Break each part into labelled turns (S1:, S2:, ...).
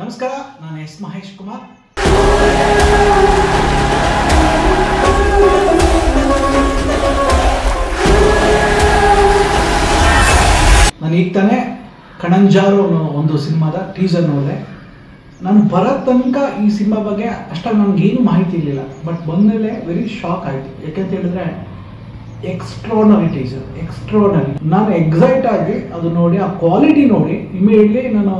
S1: ನಮಸ್ಕಾರ, ನಾನು ಎಸ್ ಮಹೇಶ್ ಕುಮಾರ್. ನಾನು ಈಗ ತಾನೇ ಕಣಂಜಾರು ಅನ್ನೋ ಒಂದು ಸಿನಿಮಾದ ಟೀಸರ್ ನೋಡಿದೆ. ನಾನು ಬರೋ ತನಕ ಈ ಸಿನಿಮಾ ಬಗ್ಗೆ ಅಷ್ಟಾಗಿ ನನಗೇನು ಮಾಹಿತಿ ಇರಲಿಲ್ಲ. ಬಟ್ ಬಂದಮೇಲೆ ವೆರಿ ಶಾಕ್ ಆಯಿತು. ಯಾಕೆಂತ ಹೇಳಿದ್ರೆ ಎಕ್ಸ್ಟ್ರಾರ್ನರಿ ಟೀಸರ್, ಎಕ್ಸ್ಟ್ರಾರ್ನರಿ. ನಾನು ಎಕ್ಸೈಟ್ ಆಗಿ ಅದು ನೋಡಿ, ಆ ಕ್ವಾಲಿಟಿ ನೋಡಿ ಇಮಿಡಿಯೇಟ್ಲಿ ನಾನು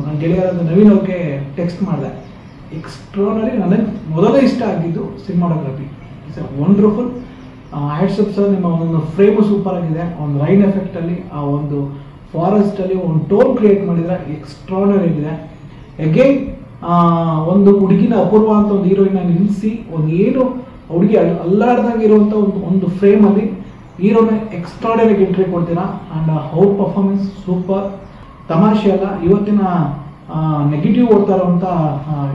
S1: ನನ್ನ ಗೆಳೆಯರಾದ ನವೀನ್ ಅವ್ರಿಗೆ ಟೆಕ್ಸ್ಟ್ ಮಾಡಿದೆ. ಎಕ್ಸ್ಟ್ರಾರ್ನರಿ. ನನಗೆ ಮೊದಲೇ ಇಷ್ಟ ಆಗಿದ್ದು cinematography. It's A wonderful. Hats sir, ನಿಮ್ಮ ಒಂದು ಫ್ರೇಮು ಸೂಪರ್ ಆಗಿದೆ. ಒಂದು ರೈನ್ ಎಫೆಕ್ಟಲ್ಲಿ, ಆ ಒಂದು ಫಾರೆಸ್ಟಲ್ಲಿ ಒಂದು ಟೋನ್ ಕ್ರಿಯೇಟ್ ಮಾಡಿದರೆ ಎಕ್ಸ್ಟ್ರಾರ್ನರಿ ಆಗಿದೆ. ಅಗೈನ್ ಒಂದು ಹುಡುಗಿನ ಅಪೂರ್ವ ಅಂತ ಒಂದು ಹೀರೋಯಿನ ನಿಲ್ಲಿಸಿ ಒಂದು ಏನು ಹುಡುಗಿ ಅಲ್ಲಾಡ್ದಾಗ ಇರುವಂಥ ಒಂದು ಫ್ರೇಮಲ್ಲಿ ಹೀರೋನ ಎಕ್ಸ್ಟ್ರಾರ್ಡಿನರಿ ಎಂಟ್ರಿ ಕೊಡ್ತೀರಾ. And out performance super. ತಮಾಷೆ ಅಲ್ಲ. ಇವತ್ತಿನ ನೆಗೆಟಿವ್ ಓಡ್ತಾ ಇರುವಂಥ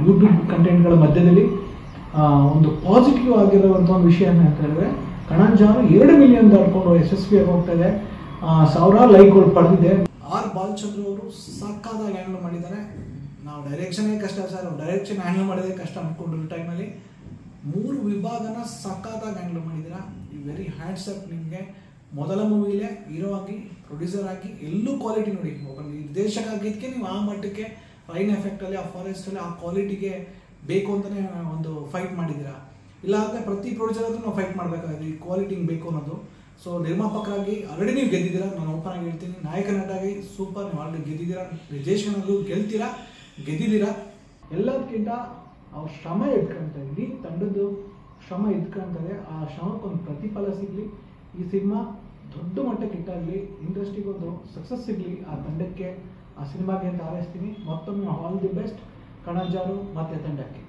S1: ಯೂಟ್ಯೂಬ್ ಕಂಟೆಂಟ್ಗಳ ಮಧ್ಯದಲ್ಲಿ ಒಂದು ಪಾಸಿಟಿವ್ ಆಗಿರುವಂಥ ಒಂದು ವಿಷಯ ಅಂತ ಹೇಳಿದ್ರೆ, ಕಣಂಜಾರು 2 ಮಿಲಿಯನ್ ದಾಟ್ಕೊಂಡು ಯಶಸ್ವಿಯಾಗಿ ಹೋಗ್ತಾ ಇದೆ. ಸಾವಿರಾರು ಲೈಕ್ಗಳು ಪಡೆದಿದೆ. ಆರ್ ಬಾಲಚಂದ್ರ ಅವರು ಸಕ್ಕತ್ತಾಗಿ ಹ್ಯಾಂಡಲ್ ಮಾಡಿದ್ದಾರೆ. ನಾವು ಡೈರೆಕ್ಷನೇ ಕಷ್ಟ ಸರ್, ಡೈರೆಕ್ಷನ್ ಹ್ಯಾಂಡಲ್ ಮಾಡೋದೇ ಕಷ್ಟ ಅಂದ್ಕೊಂಡಿರೋ ಟೈಮಲ್ಲಿ 3 ವಿಭಾಗನ ಸಕ್ಕತ್ತಾಗಿ ಹ್ಯಾಂಡಲ್ ಮಾಡಿದ್ದೀರಾ. ವೆರಿ ಹ್ಯಾಂಡ್ಸ್ ಅಪ್ ನಿಮಗೆ. ಮೊದಲ ಮೂವಿಲೇ ಹೀರೋ ಆಗಿ, ಪ್ರೊಡ್ಯೂಸರ್ ಆಗಿ ಎಲ್ಲೂ ಕ್ವಾಲಿಟಿ ನೋಡಿ. ಒಬ್ಬ ನಿರ್ದೇಶಕ ಆಗಿದ್ದಕ್ಕೆ ನೀವು ಆ ಮಟ್ಟಕ್ಕೆ ರೈನ್ ಎಫೆಕ್ಟಲ್ಲಿ, ಆ ಫಾರೆಸ್ಟಲ್ಲಿ ಆ ಕ್ವಾಲಿಟಿಗೆ ಬೇಕು ಅಂತಲೇ ಒಂದು ಫೈಟ್ ಮಾಡಿದ್ದೀರಾ. ಇಲ್ಲ ಅಂದರೆ ಪ್ರತಿ ಪ್ರೊಡ್ಯೂಸರ್ ಹತ್ರ ನಾವು ಫೈಟ್ ಮಾಡಬೇಕಾಗಿದೆ ಈ ಕ್ವಾಲಿಟಿ ಬೇಕು ಅನ್ನೋದು. ಸೊ ನಿರ್ಮಾಪಕರಾಗಿ ಆಲ್ರೆಡಿ ನೀವು ಗೆದ್ದಿದ್ದೀರಾ. ನಾನು ಓಪನ್ ಆಗಿ ಹೇಳ್ತೀನಿ, ನಾಯಕ ನಟಾಗಿ ಸೂಪರ್. ನೀವು ಆಲ್ರೆಡಿ ಗೆದ್ದಿದ್ದೀರಾ. ನಿರ್ದೇಶಕನಲ್ಲೂ ಗೆದ್ದಿದ್ದೀರಾ. ಎಲ್ಲದಕ್ಕಿಂತ ಅವ್ರ ಶ್ರಮ ಎದ್ಕೊಂತಾರೆ. ಇಡೀ ತಂಡದ್ದು ಶ್ರಮ ಎದ್ಕೊಂತಾರೆ. ಆ ಶ್ರಮಕ್ಕೊಂದು ಪ್ರತಿಫಲ ಸಿಗಲಿ. ಈ ಸಿನಿಮಾ ದೊಡ್ಡ ಮಟ್ಟಕ್ಕೆ ಇಟ್ಟಾಗಲಿ, ಇಂಡಸ್ಟ್ರಿಗೊಂದು ಸಕ್ಸಸ್ ಸಿಗಲಿ ಆ ತಂಡಕ್ಕೆ, ಆ ಸಿನಿಮಾಗೆ ಅಂತ ಹಾರೈಸ್ತೀನಿ. ಮತ್ತೊಮ್ಮೆ ಆಲ್ ದಿ ಬೆಸ್ಟ್ ಕಣಂಜಾರು ಮತ್ತು ತಂಡಕ್ಕೆ.